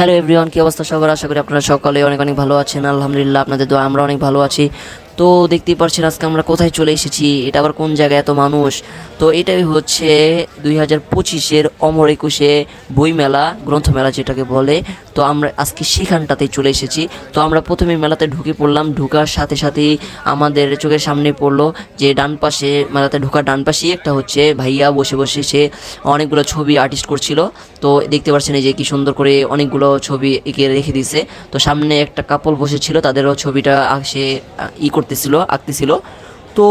Hello everyone, কি অবস্থা সবার? আশা করি আপনারা সকলে অনেক অনেক ভালো আছেন। আলহামদুলিল্লাহ, আপনাদের দোয়া আমরা অনেক ভালো আছি। তো দেখতেই পাচ্ছেন আজকে আমরা কোথায় চলে এসেছি, এটা আবার কোন জায়গায় এত মানুষ। তো এটাই হচ্ছে 2025-এর অমর একুশে বইমেলা, গ্রন্থমেলা যেটাকে বলে। তো আমরা আজকে সেখানটাতেই চলে এসেছি। তো আমরা প্রথমে মেলাতে ঢুকে পড়লাম। ঢোকার সাথে সাথেই আমাদের চোখের সামনে পড়লো যে ডান পাশে, মেলাতে ঢোকার ডান পাশেই একটা হচ্ছে ভাইয়া বসে বসে সে অনেকগুলো ছবি আর্টিস্ট করছিল। তো দেখতে পাচ্ছেন এই যে কি সুন্দর করে অনেকগুলো ছবি এঁকে রেখে দিয়েছে। তো সামনে একটা কাপল বসেছিল, তাদেরও ছবিটা সে করতেছিল, আঁকতেছিল। তো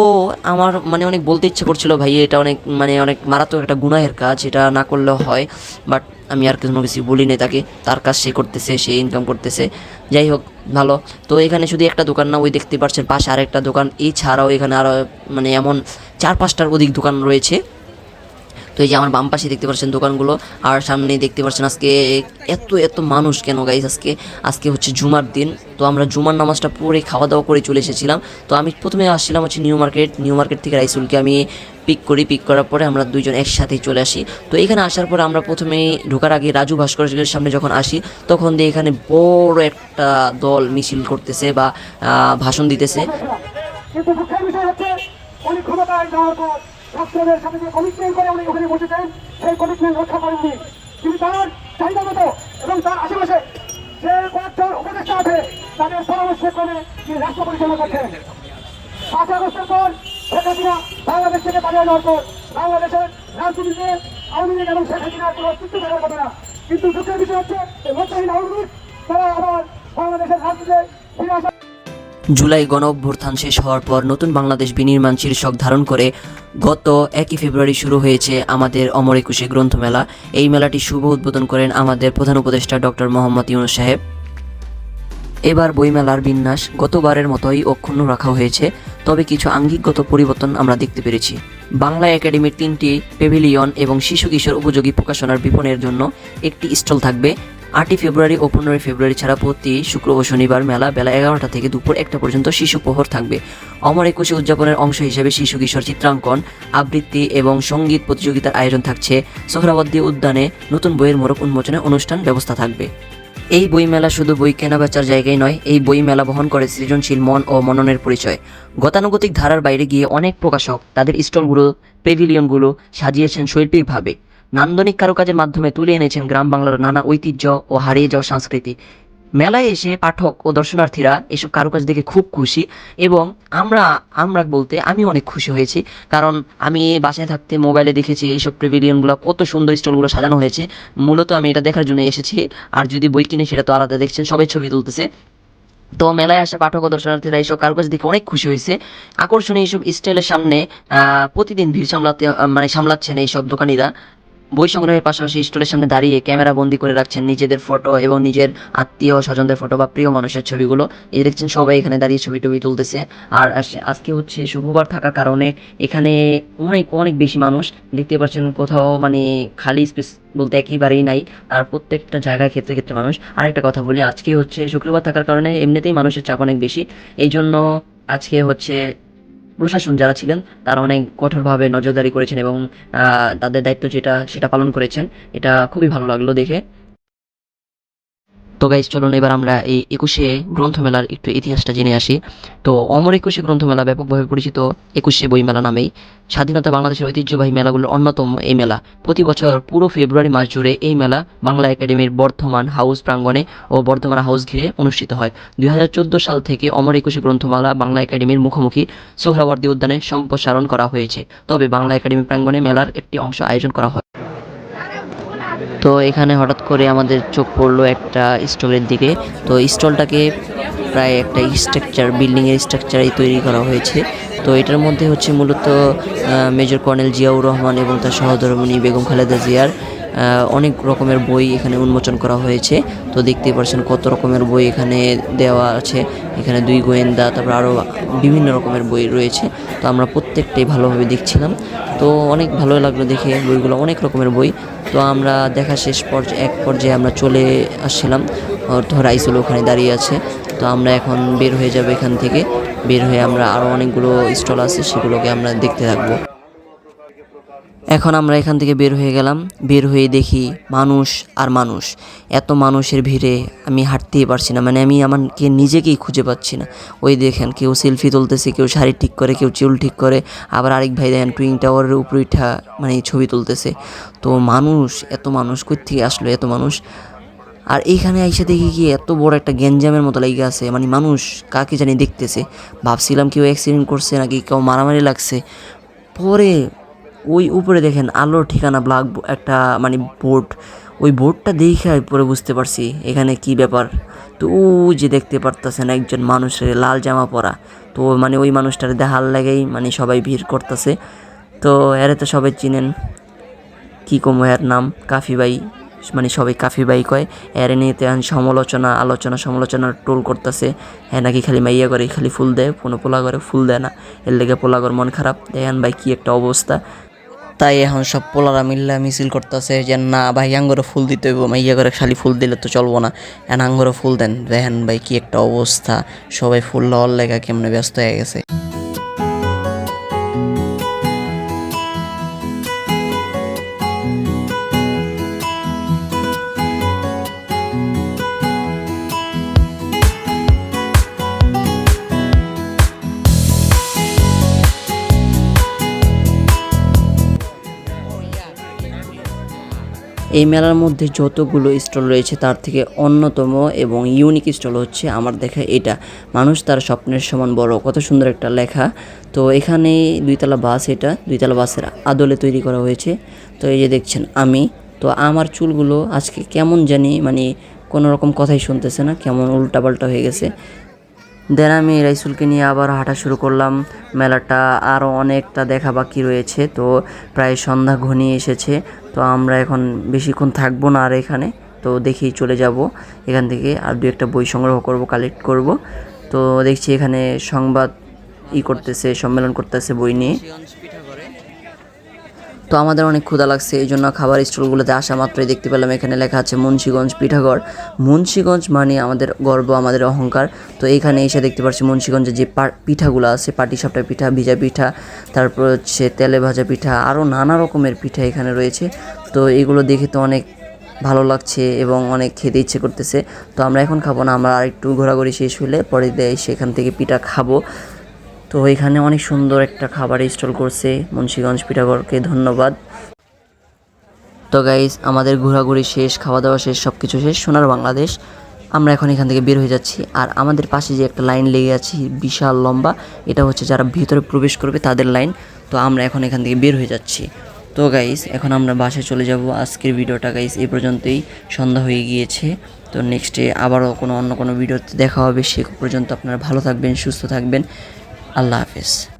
আমার মানে অনেক বলতে ইচ্ছে করছিল, ভাই এটা অনেক মানে অনেক মারাত্মক একটা গুনাহের কাজ, এটা না করলেও হয়। বাট আমি আর কোনো কিছু বলি নাই তাকে, তার কাজ সে করতেছে, সে ইনকাম করতেছে। যাই হোক, ভালো। তো এখানে শুধু একটা দোকান না, ওই দেখতে পাচ্ছেন পাশে আরেকটা দোকান, এছাড়াও এখানে আরও মানে এমন 4-5টার অধিক দোকান রয়েছে। তো এই যে আমার বাম পাশে দেখতে পাচ্ছেন দোকানগুলো, আর সামনে দেখতে পাচ্ছেন আজকে এত এত মানুষ কেন গাইস। আজকে হচ্ছে জুমার দিন। তো আমরা জুমার নামাজটা পড়ে খাওয়া দাওয়া করে চলে এসেছিলাম। তো আমি প্রথমে আসছিলাম হচ্ছে নিউ মার্কেট থেকে রাইসুলকে আমি পিক করার পরে আমরা দুইজন একসাথেই চলে আসি। তো এখানে আসার পরে আমরা প্রথমেই ঢোকার আগে রাজু ভাস্কর্যের সামনে যখন আসি, তখন দিয়ে এখানে বড় একটা দল মিছিল করতেছে বা ভাষণ দিতেছে। ছাত্রদের সাথে যে কমিটমেন্ট করে উনি ওখানে বসেছেন, সেই কমিটমেন্ট রক্ষা করেননি। তিনি তার চাহিদা মতো এবং তার আশেপাশে যে কয়েকজন উপদেষ্টা আছে তাদের পরামর্শ করে তিনি রাষ্ট্র পরিচালনা করছেন। 5 আগস্টের পর শেখ হাসিনা বাংলাদেশ থেকে পালিয়ে যাওয়ার পর বাংলাদেশের রাজনীতিতে আওয়ামী লীগ এবং শেখ হাসিনার কোনো অস্তিত্ব থাকার কথা না। কিন্তু দুঃখের বিষয় হচ্ছে এই মধ্যহীন আওয়ামী লীগ তারা আবার বাংলাদেশের রাজনীতিতে ফিরে আসা। জুলাই গণ অভ্যুত্থান শেষ হওয়ার পর নতুন বাংলাদেশ বিনির্মাণ শীর্ষক ধারণ করে গত 1 ফেব্রুয়ারি শুরু হয়েছে আমাদের অমর একুশে গ্রন্থমেলা। এই মেলাটি শুভ উদ্বোধন করেন আমাদের প্রধান উপদেষ্টা ডক্টর মোহাম্মদ ইউনূস সাহেব। এবার বইমেলার বিন্যাস গতবারের মতোই অক্ষুণ্ণ রাখা হয়েছে, তবে কিছু আঙ্গিকগত পরিবর্তন আমরা দেখতে পেরেছি। বাংলা একাডেমির 3টি পেভিলিয়ন এবং শিশু কিশোর উপযোগী প্রকাশনার বিপণনের জন্য একটি স্টল থাকবে। 8 ফেব্রুয়ারি ও 15 ফেব্রুয়ারি ছাড়া প্রতি শুক্র ও শনিবার মেলা বেলা 11টা থেকে দুপুর 1টা পর্যন্ত শিশু প্রহর থাকবে। অমর একুশে উদযাপনের অংশ হিসেবে শিশু কিশোর চিত্রাঙ্কন, আবৃত্তি এবং সঙ্গীত প্রতিযোগিতার আয়োজন থাকছে। সোহরাওয়ার্দী উদ্যানে নতুন বইয়ের মোড়ক উন্মোচনের অনুষ্ঠান ব্যবস্থা থাকবে। এই বইমেলা শুধু বই কেনাবেচার জায়গায় নয়, এই বইমেলা বহন করে সৃজনশীল মন ও মননের পরিচয়। গতানুগতিক ধারার বাইরে গিয়ে অনেক প্রকাশক তাদের স্টলগুলো, পেভিলিয়নগুলো সাজিয়েছেন শৈল্পিকভাবে। নান্দনিক কারুকাজের মাধ্যমে তুলে এনেছেন গ্রাম বাংলার নানা ঐতিহ্য ও হারিয়ে যাওয়া সংস্কৃতি। মেলায় এসে পাঠক ও দর্শনার্থীরা এসব কারুকাজ দেখে খুব খুশি, এবং আমরা বলতে আমি অনেক খুশি হয়েছি। কারণ আমি বাসায় থাকতে মোবাইলে দেখেছি এইসব প্যাভিলিয়নগুলো কত সুন্দর স্টলগুলো সাজানো হয়েছে। মূলত আমি এটা দেখার জন্য এসেছি। আর যদি বই কিনে সেটা তো আলাদা, দেখছেন সবাই ছবি তুলতেছে। তো মেলায় আসা পাঠক ও দর্শনার্থীরা এইসব কারুকাজ দেখে অনেক খুশি হয়েছে। আকর্ষণীয় এইসব স্টলের সামনে প্রতিদিন ভিড় সামলাচ্ছেন এইসব দোকানিরা। বই সংগ্রহের পাশাপাশি স্টলের সামনে দাঁড়িয়ে ক্যামেরা বন্দি করে রাখছেন নিজেদের ফটো এবং নিজের আত্মীয় স্বজনদের ফটো বা প্রিয় মানুষের ছবিগুলো। এই দেখছেন সবাই এখানে দাঁড়িয়ে ছবি টবি তুলতেছে। আর আজকে হচ্ছে শুক্রবার থাকার কারণে এখানে অনেক অনেক বেশি মানুষ দেখতে পাচ্ছেন। কোথাও মানে খালি স্পেস বলতে একেবারেই নাই। আর প্রত্যেকটা জায়গায় ক্ষেত্রে ক্ষেত্রে মানুষ। আরেকটা কথা বলি, আজকে হচ্ছে শুক্রবার থাকার কারণে এমনিতেই মানুষের চাপ অনেক বেশি। এই জন্য আজকে হচ্ছে প্রশাসন যারা ছিলেন তারা অনেক কঠোরভাবে নজরদারি করেছেন এবং তাদের দায়িত্ব যেটা সেটা পালন করেছেন। এটা খুবই ভালো লাগলো দেখে। তো গাইজ চলুন এবার আমরা এই একুশে গ্রন্থমেলার একটু ইতিহাসটা জেনে আসি। তো অমর একুশে গ্রন্থমেলা ব্যাপকভাবে পরিচিত একুশে বইমেলা নামেই। স্বাধীনতা বাংলাদেশের ঐতিহ্যবাহী মেলাগুলোর অন্যতম এই মেলা। প্রতি বছর পুরো ফেব্রুয়ারি মাস জুড়ে এই মেলা বাংলা একাডেমির বর্ধমান হাউস প্রাঙ্গণে ও বর্ধমান হাউস ঘিরে অনুষ্ঠিত হয়। 2014 সাল থেকে অমর একুশে গ্রন্থমেলা বাংলা একাডেমির মুখোমুখি সোহরাওয়ার্দী উদ্যানে সম্প্রসারণ করা হয়েছে। তবে বাংলা একাডেমি প্রাঙ্গণে মেলার একটি অংশ আয়োজন করা হয়। তো এখানে হঠাৎ করে আমাদের চোখ পড়লো একটা স্টলের দিকে। তো স্টলটাকে প্রায় একটা বিল্ডিংয়ের স্ট্রাকচারেই তৈরি করা হয়েছে। তো এটার মধ্যে হচ্ছে মূলত মেজর কর্নেল জিয়াউর রহমান এবং তার সহধর্মিণী বেগম খালেদা জিয়ার অনেক রকমের বই এখানে উন্মোচন করা হয়েছে। তো দেখতেই পাচ্ছেন কত রকমের বই এখানে দেওয়া আছে। এখানে 2 গোয়েন্দা, তারপর আরও বিভিন্ন রকমের বই রয়েছে। তো আমরা প্রত্যেকটাই ভালোভাবে দেখছিলাম। তো অনেক ভালো লাগলো দেখে বইগুলো, অনেক রকমের বই। তো আমরা দেখা শেষ এক পর্যায়ে আমরা চলে আসছিলাম। রাইসুল ওখানে দাঁড়িয়ে আছে। তো আমরা এখন বের হয়ে যাব এখান থেকে। বের হয়ে আমরা আরও অনেকগুলো স্টল আছে, সেগুলোকে আমরা দেখতে থাকবো। এখন আমরা এখান থেকে বের হয়ে গেলাম। বের হয়ে দেখি মানুষ আর মানুষ, এত মানুষের ভিড়ে আমি হাঁটতেই পারছি না, মানে আমি আমাকে নিজেকেই খুঁজে পাচ্ছি না। ওই দেখেন কেউ সেলফি তুলতেছে, কেউ শাড়ি ঠিক করে, কেউ চুল ঠিক করে, আবার আরেক ভাই দেখেন টুইন টাওয়ারের উপরে উঠা মানে ছবি তুলতেছে। তো মানুষ, এত মানুষ কই থেকে আসলো এত মানুষ। আর এইখানে আইসা দেখি কি এত বড় একটা গ্যাঞ্জামের মতো লেগে আছে, মানে মানুষ কাকে জানি দেখতেছে। ভাবছিলাম কেউ অ্যাক্সিডেন্ট করছে নাকি কেউ মারামারি লাগছে। পরে ওই উপরে দেখেন আলোর ঠিকানা ব্ল্যাক একটা মানে বোর্ড, ওই বোর্ডটা দেখে পরে বুঝতে পারছি এখানে কি ব্যাপার। তো ওই যে দেখতে পারতেছেন একজন মানুষের লাল জামা পরা, তো মানে ওই মানুষটার দেখার লাগেই মানে সবাই ভিড় করতেছে। তো এর তো সবাই চিনেন, কি কমো এর নাম কাফি ভাই, মানে সবাই কাফি ভাই কয়। এর নিয়ে তেমন সমালোচনা টোল করতেছে। হ্যাঁ নাকি খালি মাইয়া করে, খালি ফুল দেয়, কোনো পোলা করে ফুল দেয় না, এর লেগে পোলাগর মন খারাপ। দেখেন ভাই কি একটা অবস্থা। তাই এখন সব পোলারা মিল্লা মিছিল করতেছে যে না ভাই আঙ্গরে ফুল দিতে হইব, মাইয়া করে খালি ফুল দিলে তো চলবো না, এখন আঙ্গরে ফুল দেন। দেখেন ভাই কি একটা অবস্থা, সবাই ফুল লওয়ার লেগা কেমনে ব্যস্ত হয়ে গেছে। এই মেলার মধ্যে যতগুলো স্টল রয়েছে তার থেকে অন্যতম এবং ইউনিক স্টল হচ্ছে আমার দেখা এটা, মানুষ তার স্বপ্নের সমান বড়। কত সুন্দর একটা লেখা। তো এখানে দুইতলা বাস, এটা দুইতলা বাসের আদলে তৈরি করা হয়েছে। তো এই যে দেখছেন আমি, তো আমার চুলগুলো আজকে কেমন জানি মানে কোনো রকম কথাই শুনতেছে না, কেমন উল্টাপাল্টা হয়ে গেছে। দেন আমি রাইসুলকে নিয়ে আবার হাঁটা শুরু করলাম। মেলাটা আরও অনেকটা দেখা বাকি রয়েছে, তো প্রায় সন্ধ্যা ঘনিয়ে এসেছে। তো আমরা এখন বেশিক্ষণ থাকবো না আর এখানে, তো দেখেই চলে যাব এখান থেকে। আর দু একটা বই সংগ্রহ করব, কালেক্ট করব। তো দেখছি এখানে সংবাদ সম্মেলন করতেছে বই নিয়ে। তো আমাদের অনেক ক্ষুধা লাগছে, এই জন্য খাবার স্টলগুলোতে আসা মাত্রই দেখতে পেলাম এখানে লেখা আছে মুন্সিগঞ্জ পিঠাঘর। মুন্সিগঞ্জ মানে আমাদের গর্ব, আমাদের অহংকার। তো এখানে এসে দেখতে পাচ্ছি মুন্সিগঞ্জে যে পিঠাগুলো আছে, পাটিসাপটা পিঠা, ভিজা পিঠা, তারপর হচ্ছে তেলে ভাজা পিঠা, আরও নানা রকমের পিঠা এখানে রয়েছে। তো এগুলো দেখে তো অনেক ভালো লাগছে এবং অনেক খেতে ইচ্ছে করতেছে। তো আমরা এখন খাবো না, আমরা আরেকটু ঘোরাঘুরি শেষ হলে পরে সেখান থেকে পিঠা খাবো। তো এখানে অনেক সুন্দর একটা খাবার স্টল করছে মুন্সিগঞ্জ পিঠাঘরকে ধন্যবাদ। তো গাইস আমাদের ঘোরাঘুরি শেষ, খাওয়া দাওয়া শেষ, সব কিছু শেষ, সোনার বাংলাদেশ। আমরা এখন এখান থেকে বের হয়ে যাচ্ছি। আর আমাদের পাশে যে একটা লাইন লেগে আছে বিশাল লম্বা, এটা হচ্ছে যারা ভিতরে প্রবেশ করবে তাদের লাইন। তো আমরা এখন এখান থেকে বের হয়ে যাচ্ছি। তো গাইস এখন আমরা বাসায় চলে যাব। আজকের ভিডিওটা গাইস এই পর্যন্তই, সন্ধ্যা হয়ে গিয়েছে। তো নেক্সটে আবারও অন্য কোনো ভিডিওতে দেখা হবে। সে পর্যন্ত আপনারা ভালো থাকবেন, সুস্থ থাকবেন। আল্লাহ হাফেজ।